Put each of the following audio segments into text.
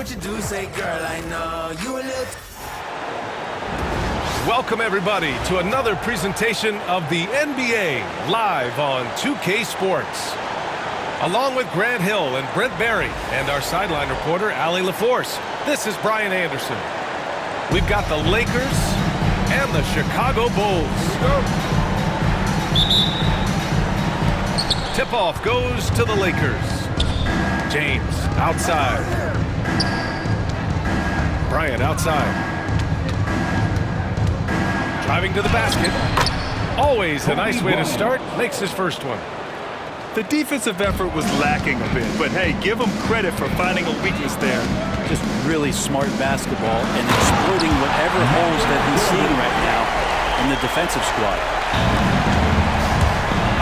what you do, say, girl, I know you a little. Welcome, everybody, to another presentation of the NBA live on 2K Sports. Along with Grant Hill and Brent Barry and our sideline reporter, Allie LaForce, this is Brian Anderson. We've got the Lakers and the Chicago Bulls. Tip-off goes to the Lakers. James outside. Bryant outside. Driving to the basket. Always a nice way to start. Makes his first one. The defensive effort was lacking a bit, but hey, give him credit for finding a weakness there. Just really smart basketball and exploiting whatever holes that he's seeing right now in the defensive squad.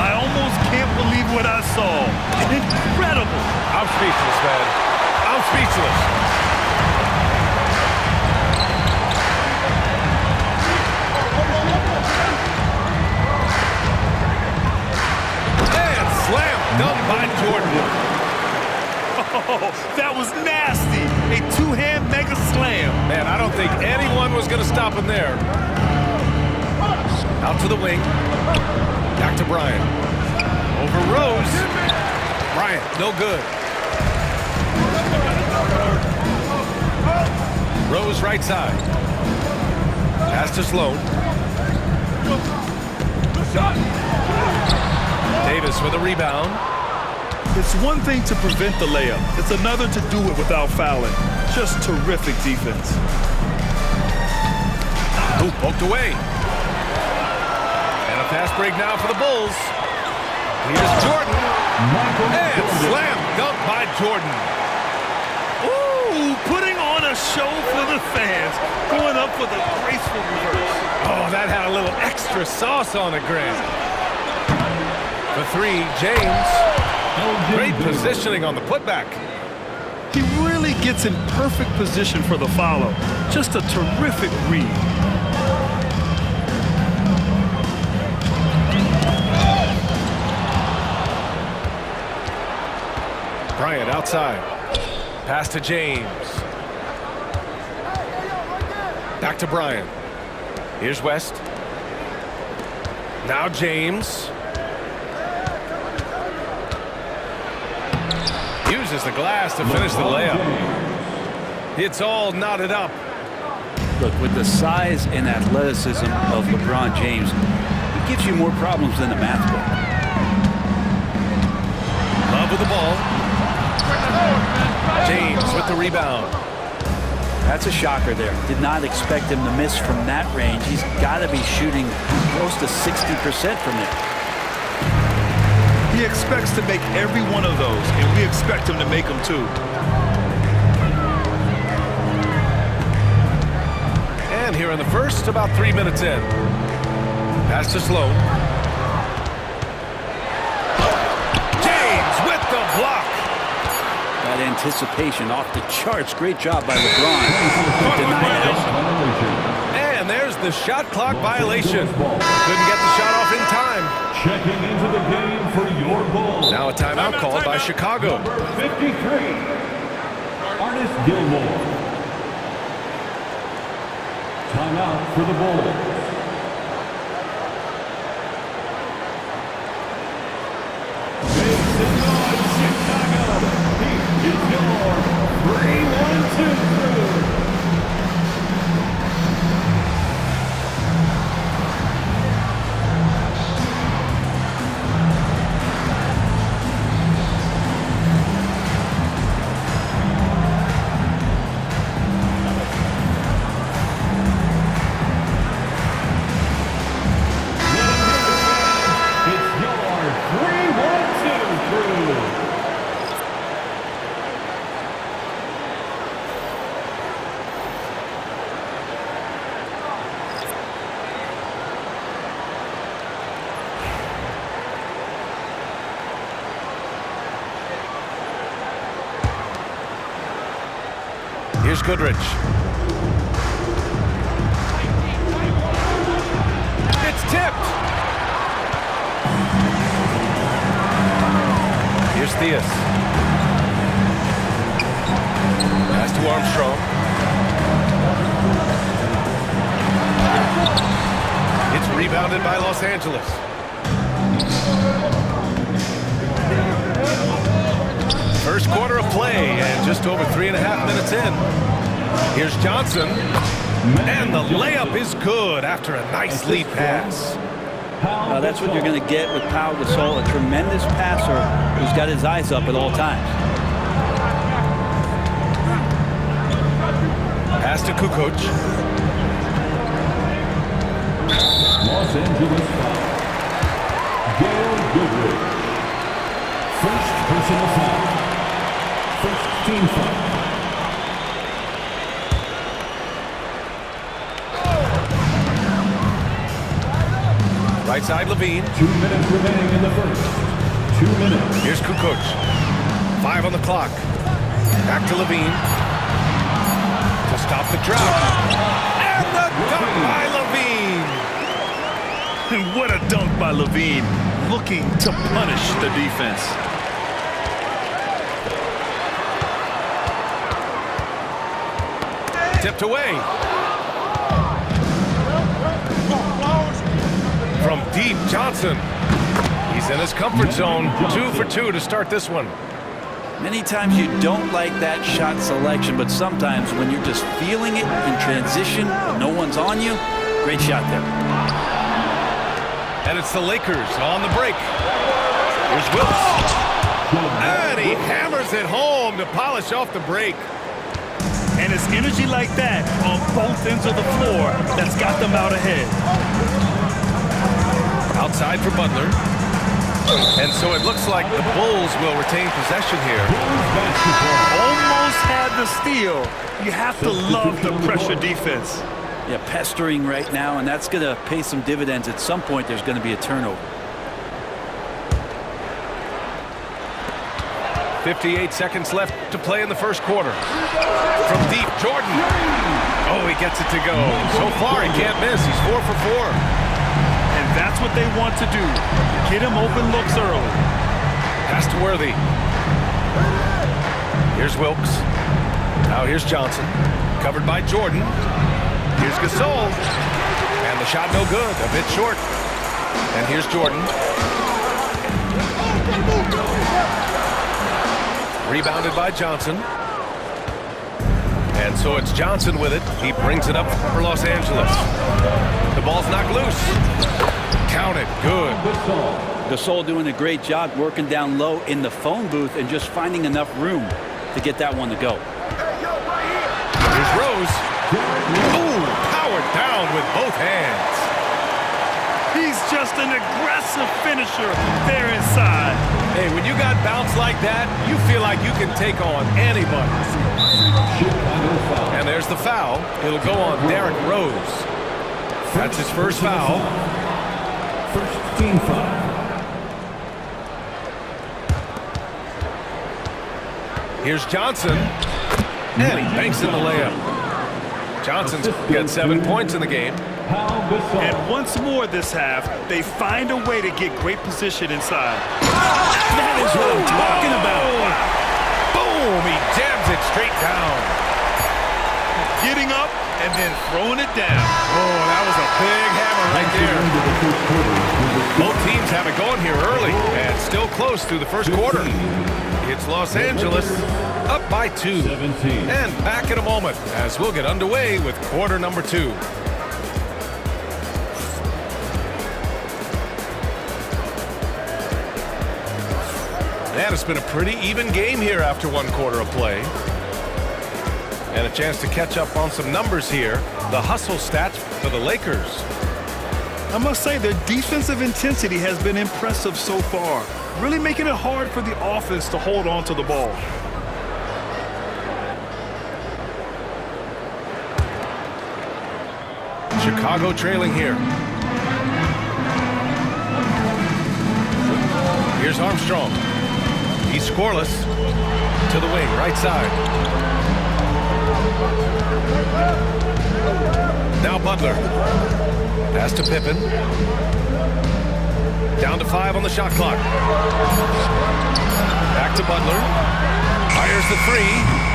I almost can't believe what I saw. Incredible. I'm speechless, man. I'm speechless. Slam dunk by Jordan. Oh, that was nasty. A two-hand mega slam. Man, I don't think anyone was going to stop him there. Out to the wing. Back to Bryant. Over Rose. Bryant, no good. Rose right side. Pass to Sloan. Davis with a rebound. It's one thing to prevent the layup. It's another to do it without fouling. Just terrific defense. Ooh, poked away. And a fast break now for the Bulls. Here's Jordan. And slam dunk by Jordan. Ooh, putting on a show for the fans. Going up for the graceful reverse. Oh, that had a little extra sauce on it, Grant. The three, James. Great positioning on the putback. He really gets in perfect position for the follow. Just a terrific read. Bryant outside. Pass to James. Back to Bryant. Here's West. Now James. Uses the glass to finish the layup. It's all knotted up. Look, with the size and athleticism of LeBron James, he gives you more problems than the math book. Love with the ball. James with the rebound. That's a shocker there. Did not expect him to miss from that range. He's got to be shooting close to 60% from there. He expects to make every one of those, and we expect him to make them too. And here in the first, about 3 minutes in. Pass to Sloan. James with the block. That anticipation off the charts. Great job by LeBron. Deny that. And there's the shot clock violation. Couldn't get the shot off in time. Checking into the game for your Bulls. Now a timeout called by Chicago. Number 53, Ernest Gilmore. Timeout for the Bulls. Makes it on Chicago. Here's Gilmore. 3-1-2 through. Here's Goodrich. It's tipped. Here's Theus. Pass to to Armstrong. It's rebounded by Los Angeles. First quarter of play and just over 3.5 minutes in. Here's Johnson. And the layup is good after a nice lead pass. That's what you're going to get with Pau Gasol, a tremendous passer who's got his eyes up at all times. Pass to Kukoc. Los Angeles foul. Gail Goodrich. First personal foul. First team foul. Right side, Levine. 2 minutes remaining in the first. 2 minutes. Here's Kukoc. 5 on the clock. Back to Levine. To stop the drought. And the dunk by Levine. And what a dunk by Levine, looking to punish the defense. Tipped away. From deep, Johnson. He's in his comfort zone. 2 for 2 to start this one. Many times you don't like that shot selection, but sometimes when you're just feeling it in transition, no one's on you, great shot there. And it's the Lakers on the break. Here's Wilkes. And he hammers it home to polish off the break. And it's energy like that on both ends of the floor that's got them out ahead. Outside for Butler. And so it looks like the Bulls will retain possession here. Almost had the steal. You have to love the pressure defense. Yeah, pestering right now, and that's going to pay some dividends. At some point, there's going to be a turnover. 58 seconds left to play in the first quarter. From deep, Jordan. Oh, he gets it to go. So far, he can't miss. He's 4 for 4. And that's what they want to do. Get him open looks early. Pass to Worthy. Here's Wilkes. Now here's Johnson. Covered by Jordan. Here's Gasol. And the shot no good. A bit short. And here's Jordan. Rebounded by Johnson. And so it's Johnson with it. He brings it up for Los Angeles. The ball's knocked loose. Counted. Good. Gasol doing a great job working down low in the phone booth and just finding enough room to get that one to go. Here's Rose. Ooh, powered down with both hands. He's just an aggressive finisher there inside. Hey, when you got bounce like that, you feel like you can take on anybody. And there's the foul. It'll go on Derrick Rose. That's his first foul. First team foul. Here's Johnson. And he banks in the layup. Johnson's got 7 points in the game. And once more this half, they find a way to get great position inside. That is what I'm talking about. Boom! He jams it straight down. Getting up and then throwing it down. Oh, that was a big hammer right there. Both teams have it going here early and still close through the first quarter. It's Los Angeles up by 2. 17. And back in a moment as we'll get underway with quarter number 2. And it's been a pretty even game here after 1 quarter of play. And a chance to catch up on some numbers here. The hustle stats for the Lakers. I must say their defensive intensity has been impressive so far, really making it hard for the offense to hold on to the ball. Chicago trailing here. Here's Armstrong. He's scoreless. To the wing, right side. Now Butler. Pass to Pippen. Down to 5 on the shot clock. Back to Butler. Fires the 3.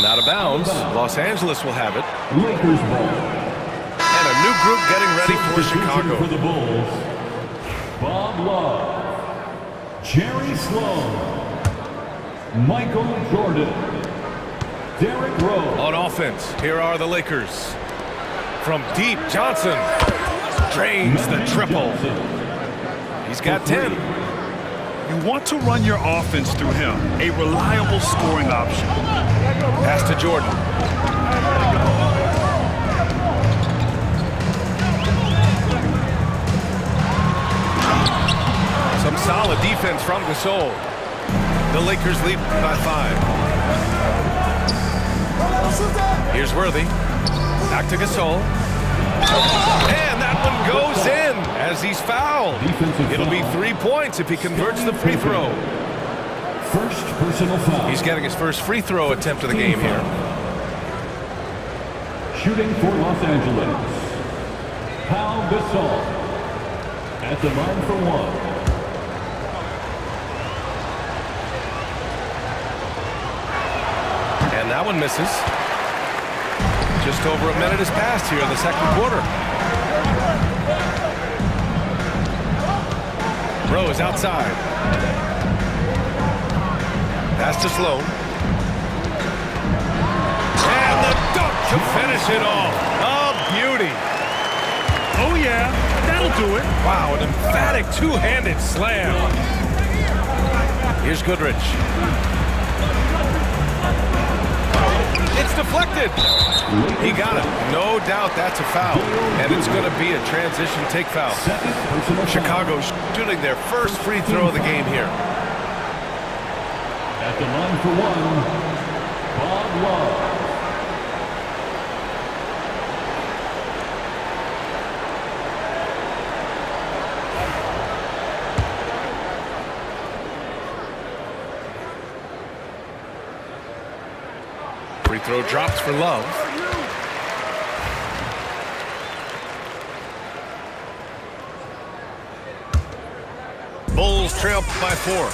And out of bounds, Los Angeles will have it. Lakers ball. And a new group getting ready for Substitution Chicago. For the Bulls, Bob Love, Jerry Sloan, Michael Jordan, Derrick Rose. On offense, here are the Lakers. From deep, Johnson drains the triple. He's got 10. You want to run your offense through him, a reliable scoring option. Pass to Jordan. Some solid defense from Gasol. The Lakers lead by 5. Here's Worthy. Back to Gasol. And that one goes in as he's fouled. It'll be 3 points if he converts the free throw. First personal foul. He's getting his first free throw attempt of the game here. Shooting for Los Angeles, Pau Gasol at the line for one. And that one misses. Just over a minute has passed here in the second quarter. Rose outside. Pass to Sloan. And the dunk to finish it off. A beauty. Oh, yeah, that'll do it. Wow, an emphatic two-handed slam. Here's Goodrich. It's deflected. He got it. No doubt that's a foul. And it's going to be a transition take foul. Chicago shooting their first free throw of the game here. At the line for one, Bob Love. Free throw drops for Love. Bulls trail by 4.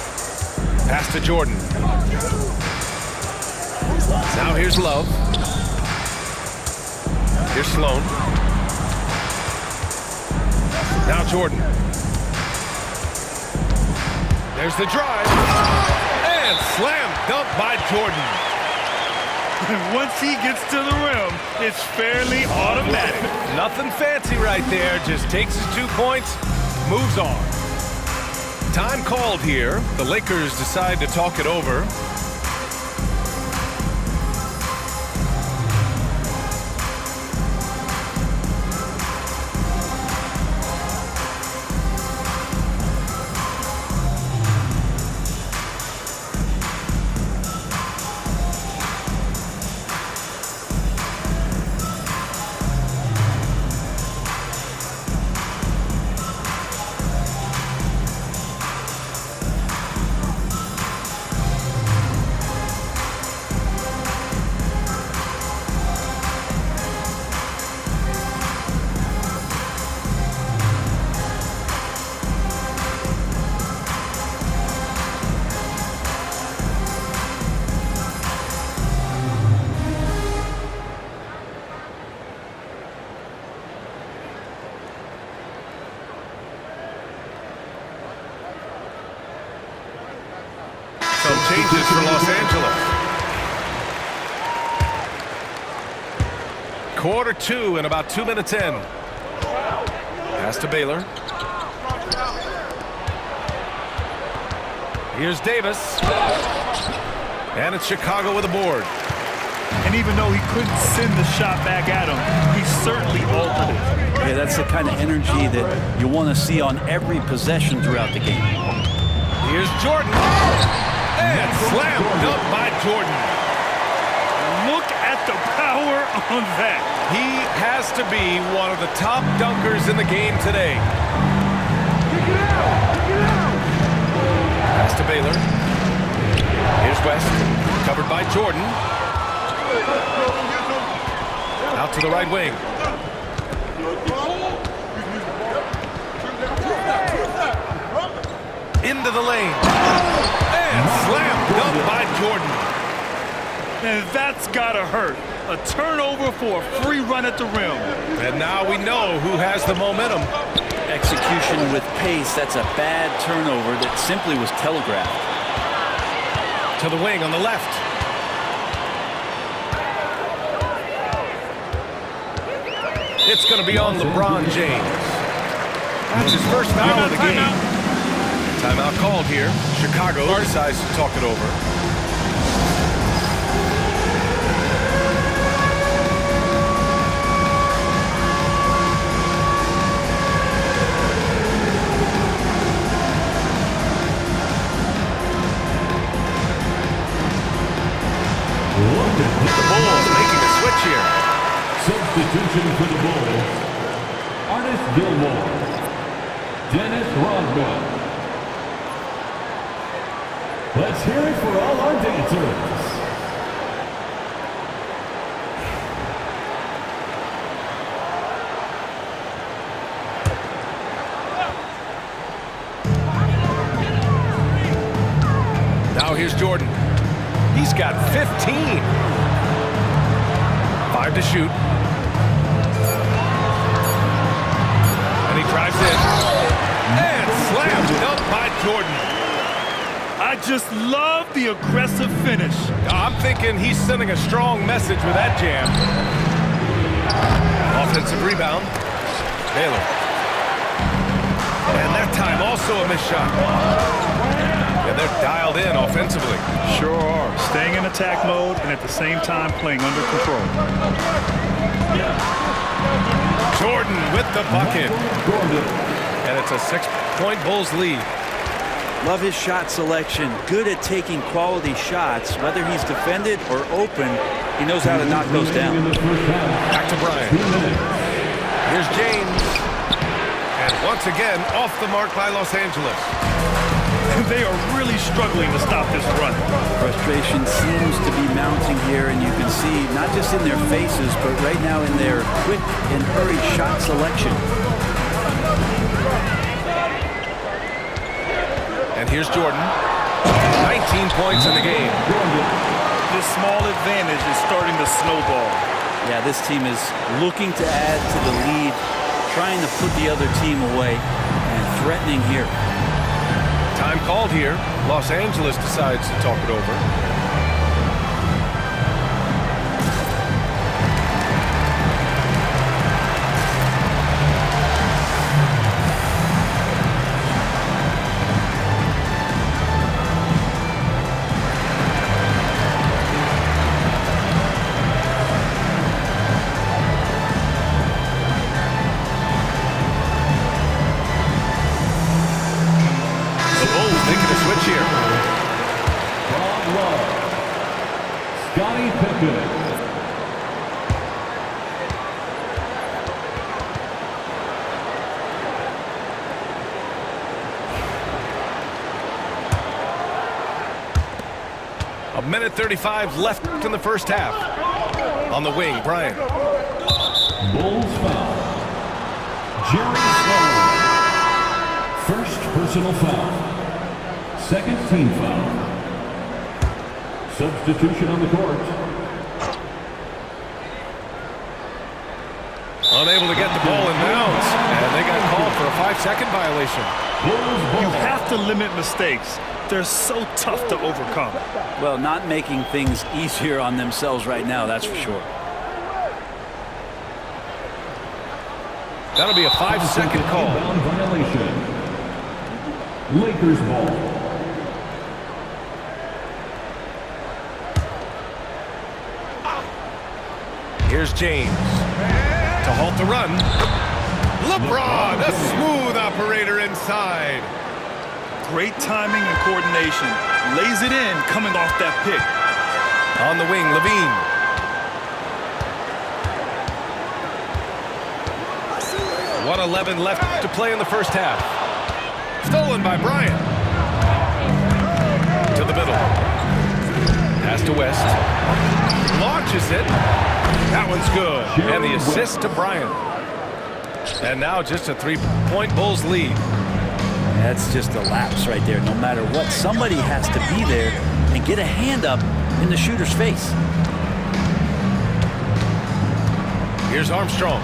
Pass to Jordan. Now here's Love. Here's Sloan. Now Jordan. There's the drive. And slam dunk by Jordan. Once he gets to the rim, it's fairly automatic. Nothing fancy right there. Just takes his 2 points, moves on. Time called here. The Lakers decide to talk it over. Some changes for Los Angeles. Quarter 2 and about 2 minutes in. Pass to Baylor. Here's Davis. And it's Chicago with a board. And even though he couldn't send the shot back at him, he certainly altered it. Yeah, that's the kind of energy that you want to see on every possession throughout the game. Here's Jordan. And slam dunk by Jordan. Look at the power on that. He has to be one of the top dunkers in the game today. Pass to Baylor. Here's West. Covered by Jordan. Out to the right wing. Into the lane. And slam dunk by Jordan. And that's gotta hurt. A turnover for a free run at the rim. And now we know who has the momentum. Execution with pace, that's a bad turnover that simply was telegraphed. To the wing on the left. It's going to be on LeBron James. That's his first foul of the game. Timeout called here. Chicago decides to talk it over. The Bulls making a switch here. Substitution for the Bulls. Artist Gilmore. Dennis Rodman. Let's hear it for all our dancers. Now here's Jordan. He's got 15. 5 to shoot. And he drives in. And slammed dunk by Jordan. I just love the aggressive finish. I'm thinking he's sending a strong message with that jam. Offensive rebound. Baylor. And that time also a missed shot. And they're dialed in offensively. Sure are. Staying in attack mode and at the same time playing under control. Jordan with the bucket. And it's a 6-point Bulls lead. Love his shot selection. Good at taking quality shots. Whether he's defended or open, he knows how to knock those down. Back to Bryant. Here's James. And once again, off the mark by Los Angeles. They are really struggling to stop this run. Frustration seems to be mounting here, and you can see not just in their faces, but right now in their quick and hurried shot selection. And here's Jordan. 19 points in the game. This small advantage is starting to snowball. Yeah, this team is looking to add to the lead, trying to put the other team away, and threatening here. Time called here. Los Angeles decides to talk it over. A minute 35 left in the first half. On the wing, Bryant. Bulls foul. Jerry Sloan. First personal foul. Second team foul. Substitution on the court. Unable to get the ball in bounds. And they got called for a 5-second violation. You have to limit mistakes. They're so tough to overcome. Well, not making things easier on themselves right now, that's for sure. That'll be a 5-second call. Violation. Lakers ball. Here's James. To halt the run. LeBron, a smooth operator inside. Great timing and coordination. Lays it in coming off that pick. On the wing, Levine. .111 left to play in the first half. Stolen by Bryant. To the middle. Pass to West. Launches it. That one's good. And the assist to Bryant. And now just a 3-point Bulls lead. That's just a lapse right there. No matter what, somebody has to be there and get a hand up in the shooter's face. Here's Armstrong.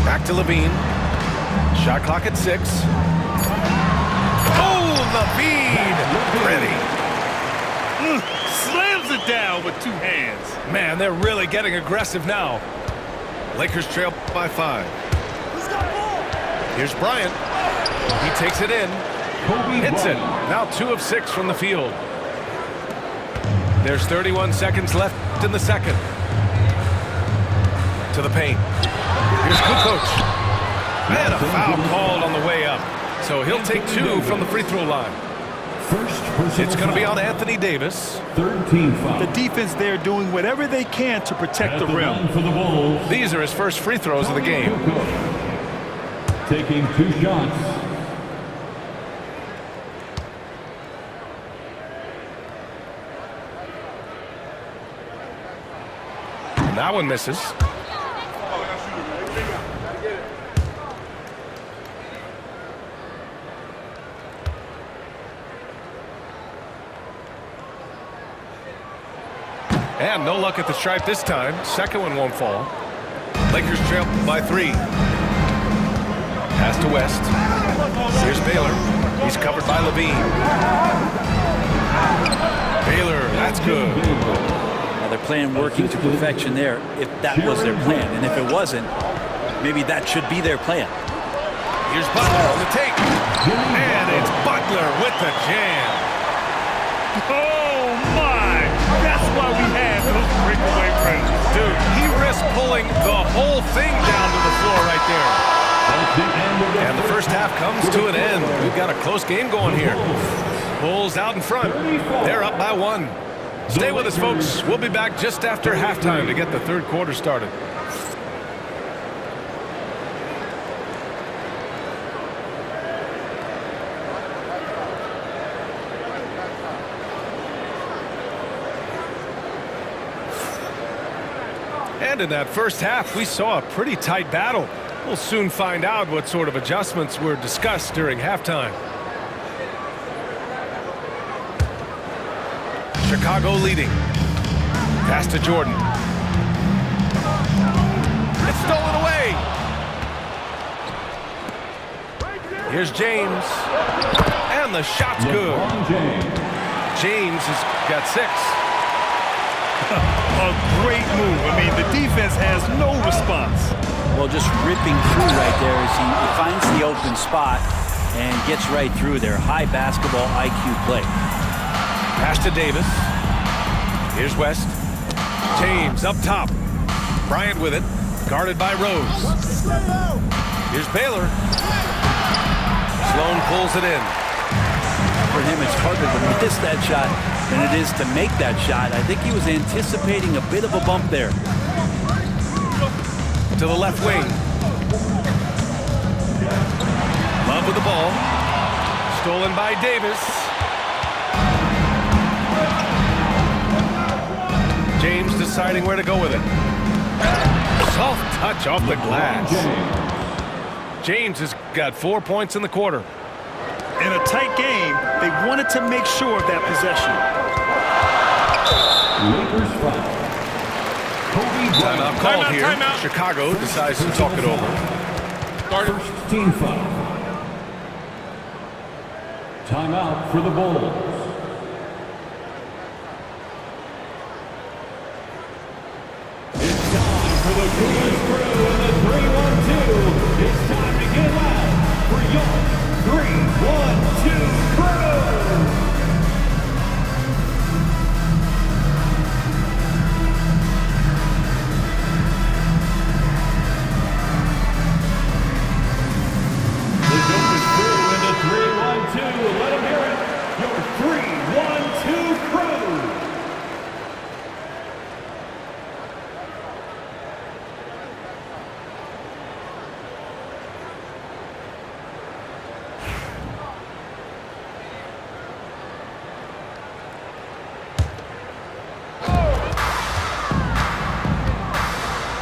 Back to Levine. Shot clock at 6. Oh, Levine! Pretty. Slams it down with 2 hands. Man, they're really getting aggressive now. Lakers trail by 5. Here's Bryant. He takes it in. Hits it. Now 2 of 6 from the field. There's 31 seconds left in the second. To the paint. Here's Kukoc. And a foul called on the way up. So he'll take 2 from the free throw line. It's going to be on Anthony Davis. The defense there doing whatever they can to protect the rim. These are his first free throws of the game. Taking 2 shots. And that one misses. And no luck at the stripe this time. Second one won't fall. Lakers trail by 3. Pass to West. Here's Baylor. He's covered by Levine. Baylor, that's good. Now they're playing working to perfection there, if that was their plan. And if it wasn't, maybe that should be their plan. Here's Butler on the take. And it's Butler with the jam. Oh, my! That's why we had those breakaway runs. Dude, he risked pulling the whole thing down to the floor right there. And the first half comes to an end. We've got a close game going here. Bulls out in front. They're up by 1. Stay with us, folks. We'll be back just after halftime to get the third quarter started. And in that first half, we saw a pretty tight battle. We'll soon find out what sort of adjustments were discussed during halftime. Chicago leading. Pass to Jordan. It's stolen away. Here's James. And the shot's good. James has got 6. A great move. I mean, the defense has no response. Well, just ripping through right there as he finds the open spot and gets right through there. High basketball IQ play. Pass to Davis. Here's West. James up top. Bryant with it. Guarded by Rose. Here's Baylor. Sloan pulls it in. For him, it's harder to miss that shot than it is to make that shot. I think he was anticipating a bit of a bump there. To the left wing. Love with the ball. Stolen by Davis. James deciding where to go with it. Soft touch off the glass. James has got 4 points in the quarter. In a tight game, they wanted to make sure of that possession. Lakers foul. Timeout called here. Timeout. Chicago decides to talk it over. First team foul. Timeout for the Bulls. It's time for the Cougars crew in the 3-1-2. It's time to get loud for your 3-1-2 crew. The Cougars crew in the 3-1-2. Let them hear it. Your 3-1-2 crew.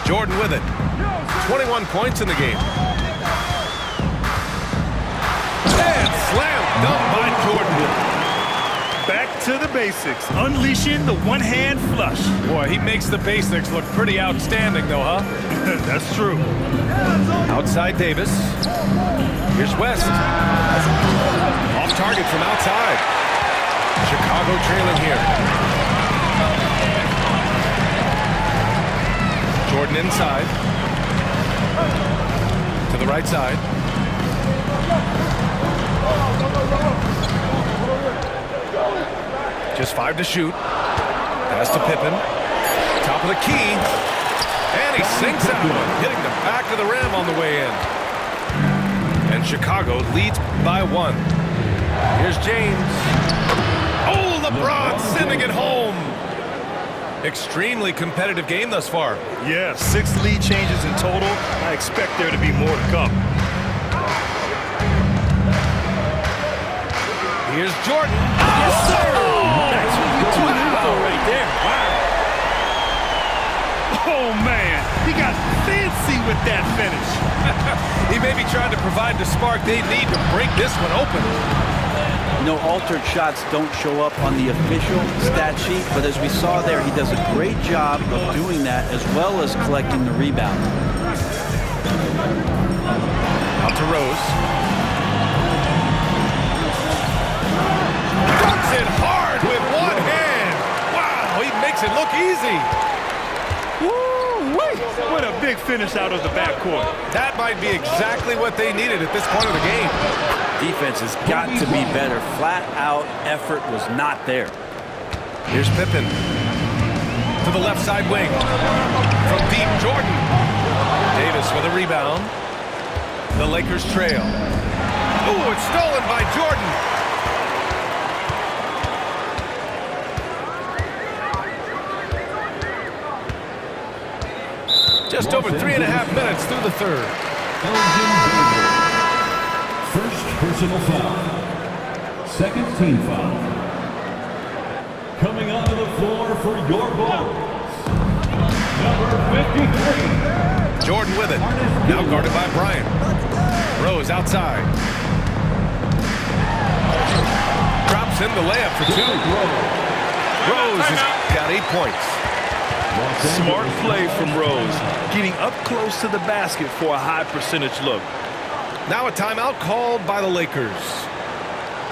Jordan with it. 21 points in the game. done by Jordan. Back to the basics. Unleashing the one-hand flush. Boy, he makes the basics look pretty outstanding, though, huh? That's true. Outside Davis. Here's West. Off target from outside. Chicago trailing here. Jordan inside. To the right side. Just 5 to shoot. Pass to Pippen. Top of the key. And he sinks that one, hitting the back of the rim on the way in. And Chicago leads by 1. Here's James. Oh, LeBron sending it home. Extremely competitive game thus far. Yeah, 6 lead changes in total. I expect there to be more to come. Here's Jordan. Yes, sir. That's what you tune in for right there. Wow. Oh, man. He got fancy with that finish. He may be trying to provide the spark they need to break this one open. You know, altered shots don't show up on the official stat sheet, but as we saw there, he does a great job of doing that as well as collecting the rebound. Out to Rose. Dunks it hard with one hand. Wow, he makes it look easy. Woo-wee. What a big finish out of the backcourt. That might be exactly what they needed at this point of the game. Defense has got to be better. Flat out effort was not there. Here's Pippen. To the left side wing. From deep, Jordan. Davis with a rebound. The Lakers trail. Ooh, it's stolen by Jordan. Just over 3.5 minutes through the third. First personal foul. Second team foul. Coming onto the floor for your Bulls, number 53. Jordan with it. Now guarded by Bryant. Rose outside. Drops in the layup for 2. Rose has got 8 points. Smart play from Rose, getting up close to the basket for a high percentage look. Now a timeout called by the Lakers.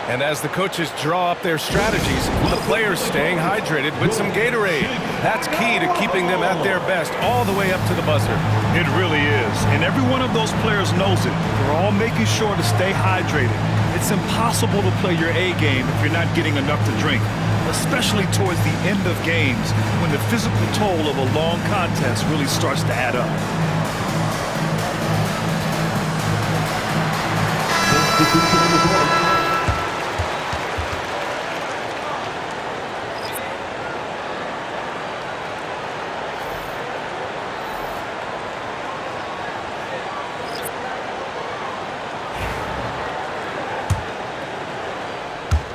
And as the coaches draw up their strategies, the players staying hydrated with some Gatorade. That's key to keeping them at their best all the way up to the buzzer. It really is, and every one of those players knows it. They're all making sure to stay hydrated. It's impossible to play your A game if you're not getting enough to drink, especially towards the end of games when the physical toll of a long contest really starts to add up.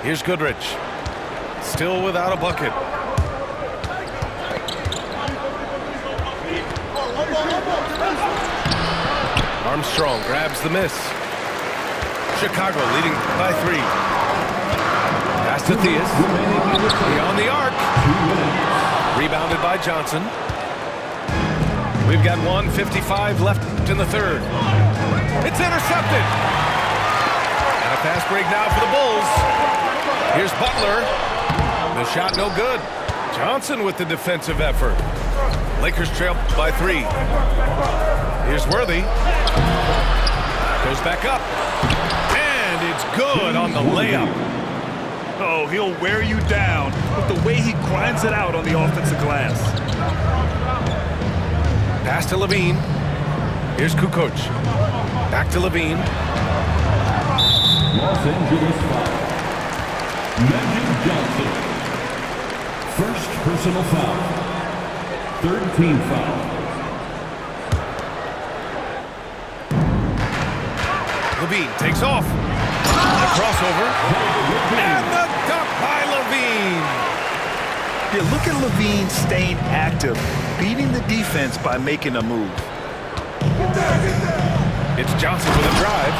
Here's Goodrich. Still without a bucket. Armstrong grabs the miss. Chicago leading by 3. Pass to Theus. Beyond the arc. Rebounded by Johnson. We've got 1:55 left in the third. It's intercepted. And a fast break now for the Bulls. Here's Butler. The shot no good. Johnson with the defensive effort. Lakers trail by 3. Here's Worthy. Goes back up. And it's good on the layup. Oh, he'll wear you down with the way he grinds it out on the offensive glass. Pass to Levine. Here's Kukoc. Back to Levine. Los Angeles foul. Magic Johnson. First personal foul. Third team foul. Levine takes off. The crossover. And the dunk by Levine. Yeah, look at Levine staying active, beating the defense by making a move. It's Johnson with a drive.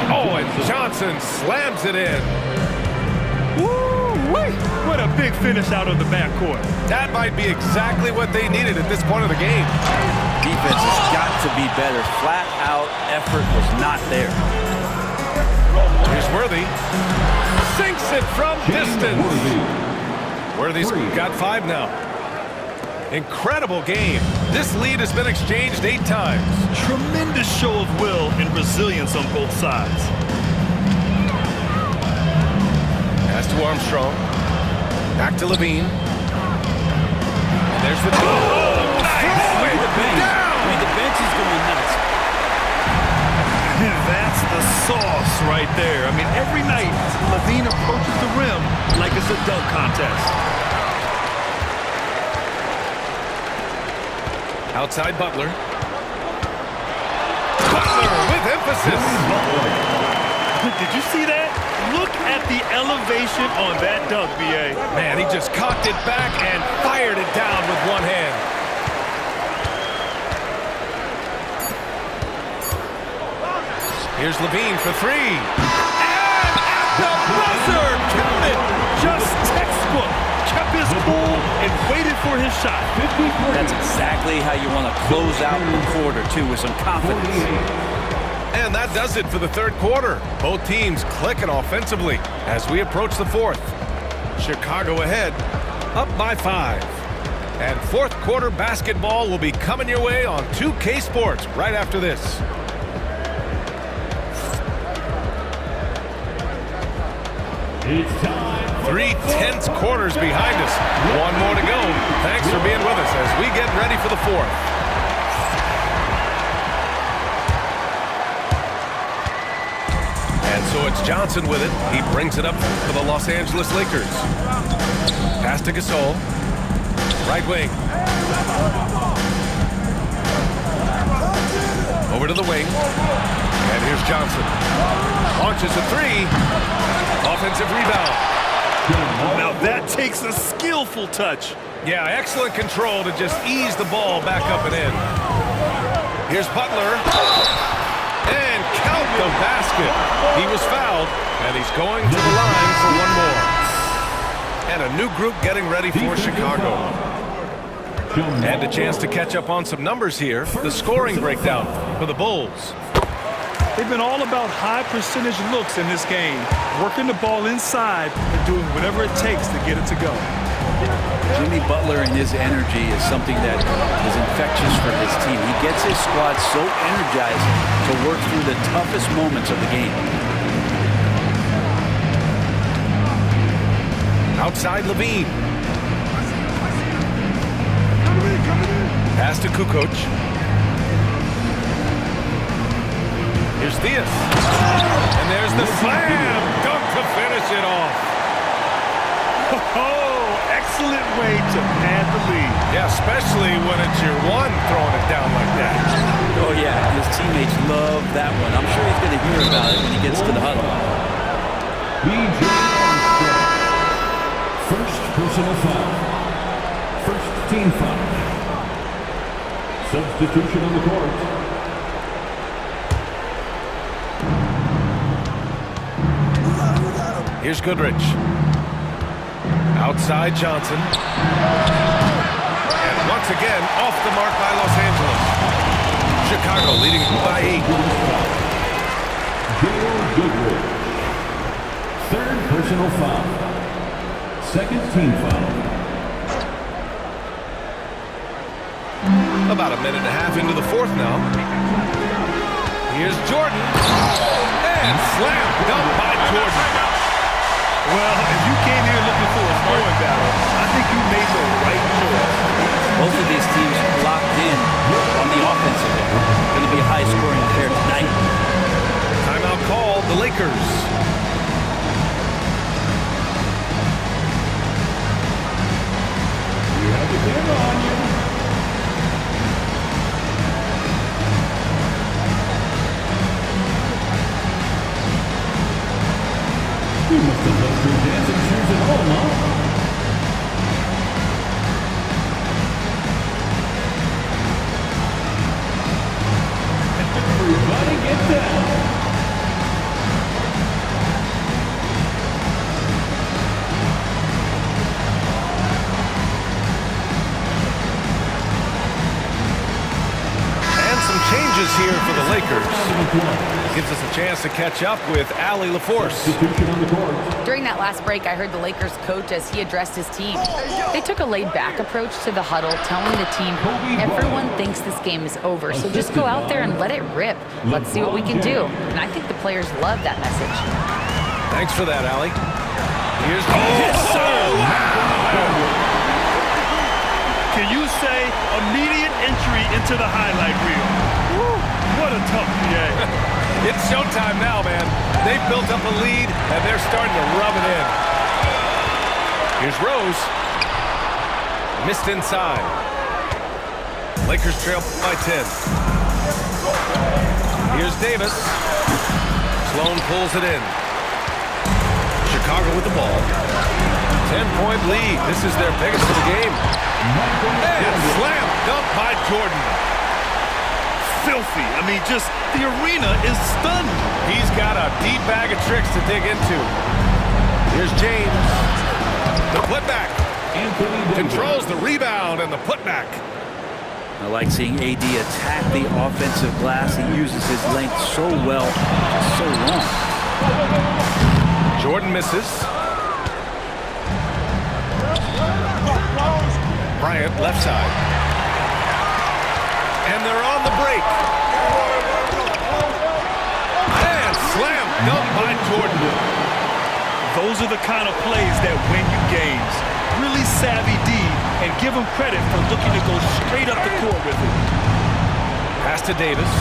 Oh, and Johnson slams it in. Woo-wee! What a big finish out of the backcourt. That might be exactly what they needed at this point of the game. Defense has got to be better. Flat out effort was not there. Here's Worthy. Sinks it from distance. Worthy's got 5 now. Incredible game. This lead has been exchanged 8 times. Tremendous show of will and resilience on both sides. Pass to Armstrong. Back to Levine. And there's the nice. Look at the bench. I mean, the bench is going nuts. That's the sauce right there. I mean, every night, Levine approaches the rim like it's a dunk contest. Outside Butler. Butler with emphasis. Did you see that? Look at the elevation on that dunk, B.A. Man, he just cocked it back and fired it down with one hand. Here's Levine for 3. And at the buzzer, count it. Just textbook. Kept his cool and waited for his shot. That's exactly how you want to close out the quarter, too, with some confidence. And that does it for the third quarter. Both teams clicking offensively as we approach the fourth. Chicago ahead, up by 5. And fourth quarter basketball will be coming your way on 2K Sports right after this. It's time. 3 tense quarters behind us. One more to go. Thanks for being with us as we get ready for the fourth. And so it's Johnson with it. He brings it up for the Los Angeles Lakers. Pass to Gasol. Right wing. Over to the wing. And here's Johnson. Launches a 3. Offensive rebound. Now that takes a skillful touch. Yeah, excellent control to just ease the ball back up and in. Here's Butler. And count the basket. He was fouled, and he's going to the line for one more. And a new group getting ready for Chicago. And a chance to catch up on some numbers here. The scoring breakdown for the Bulls. They've been all about high percentage looks in this game, working the ball inside and doing whatever it takes to get it to go. Jimmy Butler and his energy is something that is infectious for his team. He gets his squad so energized to work through the toughest moments of the game. Outside Levine. Pass to Kukoc. Here's Diaz. And there's the slam dunk to finish it off. Oh, excellent way to pad the lead. Yeah, especially when it's your one throwing it down like that. Oh, yeah, his teammates love that one. I'm sure he's going to hear about it when he gets to the huddle. B.J. First personal foul. First team foul. Substitution on the court. Here's Goodrich. Outside Johnson. And once again, off the mark by Los Angeles. Chicago leading by 8. Goodrich. Third personal foul. Second team foul. About a minute and a half into the fourth now. Here's Jordan. And slam dunk by Jordan. Well, if you came here looking for a scoring battle, I think you made the right choice. Both of these teams locked in on the offensive end. Going to be a high-scoring affair tonight. Timeout called, the Lakers. You have the camera on you. You must have left your dancing shoes at home, huh? Everybody here for the Lakers. Gives us a chance to catch up with Allie LaForce. During that last break, I heard the Lakers coach as he addressed his team. They took a laid-back approach to the huddle, telling the team, everyone thinks this game is over, so just go out there and let it rip. Let's see what we can do. And I think the players love that message. Thanks for that, Allie. Here's yes, sir! Can you say immediate entry into the highlight reel? Woo, what a tough PA. It's showtime now, man. They've built up a lead, and they're starting to rub it in. Here's Rose. Missed inside. Lakers trail by 10. Here's Davis. Sloan pulls it in. Chicago with the ball. 10-point lead. This is their biggest of the game. And slam dunk by Jordan. Filthy. I mean, just the arena is stunned. He's got a deep bag of tricks to dig into. Here's James. The putback. Controls the rebound and the putback. I like seeing AD attack the offensive glass. He uses his length so well, so long. Jordan misses. Bryant left side. And they're on the break. And slam dunk by Jordan. Those are the kind of plays that win you games. Really savvy D, and give him credit for looking to go straight up the court with it. Pass to Davis.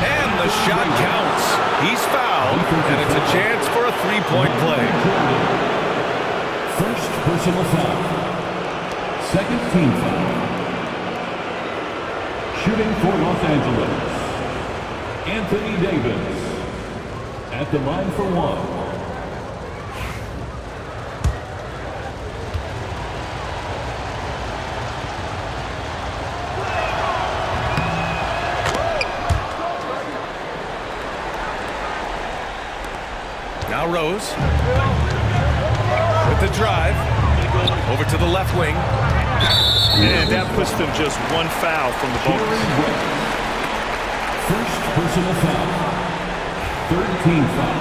And the shot counts. He's fouled, and it's a chance for a three-point play. First personal foul. Second team foul. Shooting for Los Angeles, Anthony Davis. At the line for one. Now Rose with the drive over to the left wing. And that puts them just one foul from the bonus. First personal foul. Third team foul.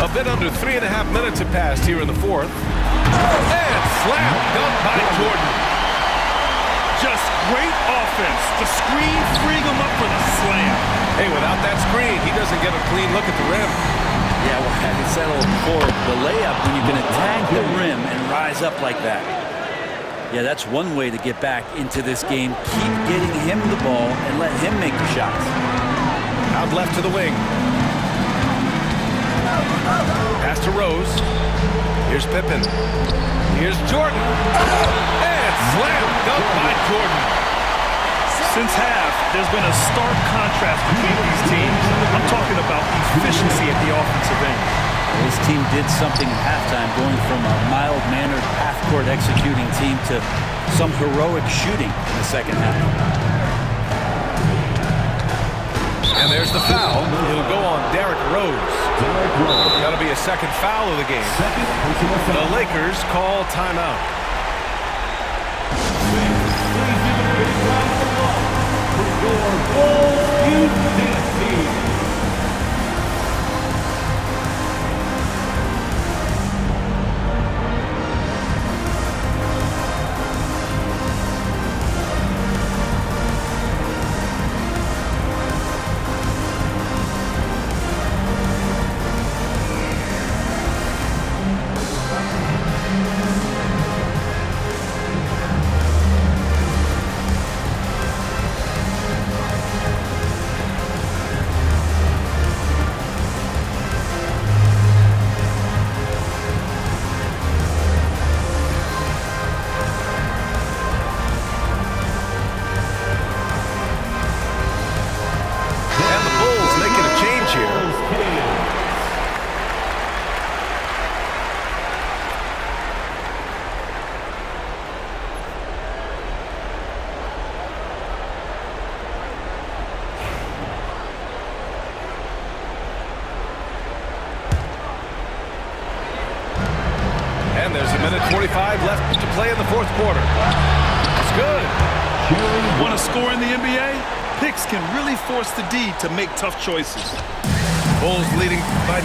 A bit under 3.5 minutes have passed here in the fourth. And slam dunk by Jordan. Just great offense. The screen freeing him up for the slam. Hey, without that screen, he doesn't get a clean look at the rim. Yeah, well, I said before, the layup, when you can attack the rim and rise up like that. Yeah, that's one way to get back into this game. Keep getting him the ball and let him make the shots. Out left to the wing. Pass to Rose. Here's Pippen. Here's Jordan. And slam dunk by Jordan. Since half, there's been a stark contrast between these teams. I'm talking about efficiency at the offensive end. This team did something at halftime, going from a mild-mannered half-court executing team to some heroic shooting in the second half. And there's the foul. It'll go on Derrick Rose. That'll be a second foul of the game. The Lakers call timeout. minute 45 left to play in the fourth quarter. It's good. Want to score in the NBA? Picks can really force the D to make tough choices. Bulls leading by 9.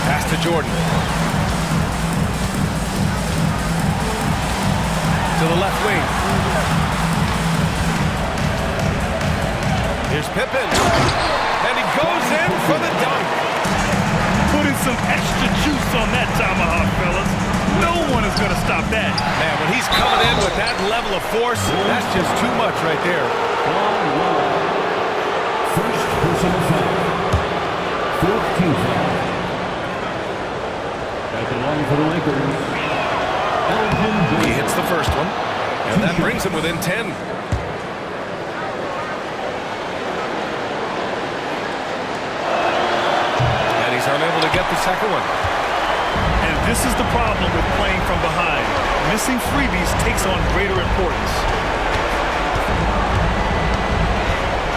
Pass to Jordan. To the left wing. Here's Pippen. And he goes in for the dunk. Putting some extra juice on that tomahawk, fellas. No one is going to stop that. Man, when he's coming in with that level of force, that's just too much right there. First personal foul. 14th foul. At the line for the Lakers. He hits the first one, and that brings him within 10. And he's unable to get the second one. And this is the problem with playing from behind. Missing freebies takes on greater importance.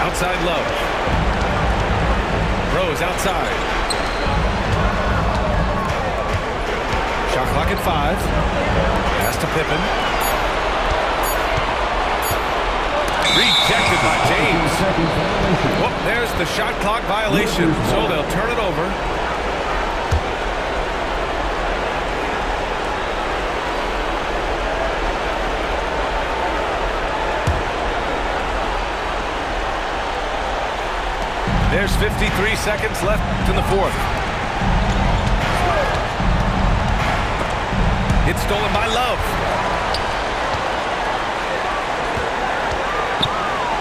Outside Love. Rose outside. Shot clock at 5. Pass to Pippen. Rejected by James. Oh, there's the shot clock violation, so they'll turn it over. There's 53 seconds left in the fourth. It's stolen by Love.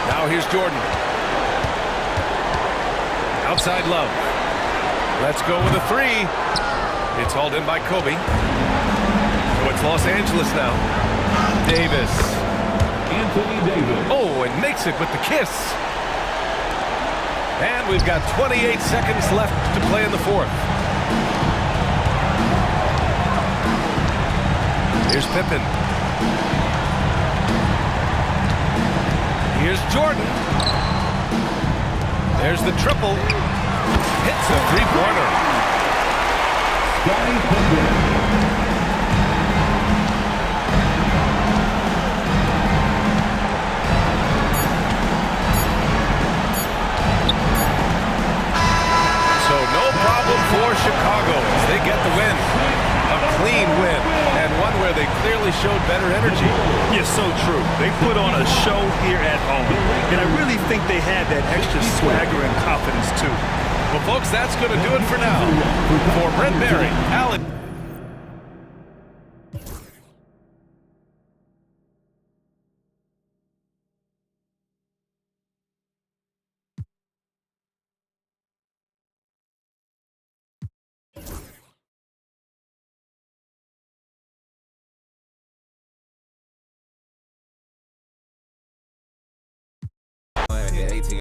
Now here's Jordan. Outside Love. Let's go with a 3. It's hauled in by Kobe. So it's Los Angeles now. Davis. Anthony Davis. Oh, and makes it with the kiss. And we've got 28 seconds left to play in the fourth. Here's Pippen. Here's Jordan. There's the triple. Hits a three-pointer. Scottie Pippen. So no problem for Chicago as they get the win. A clean win, and one where they clearly showed better energy. Yeah, so true. They put on a show here at home, and I really think they had that extra swagger and confidence too. Well, folks, that's going to do it for now. For Brent Barry, Alan.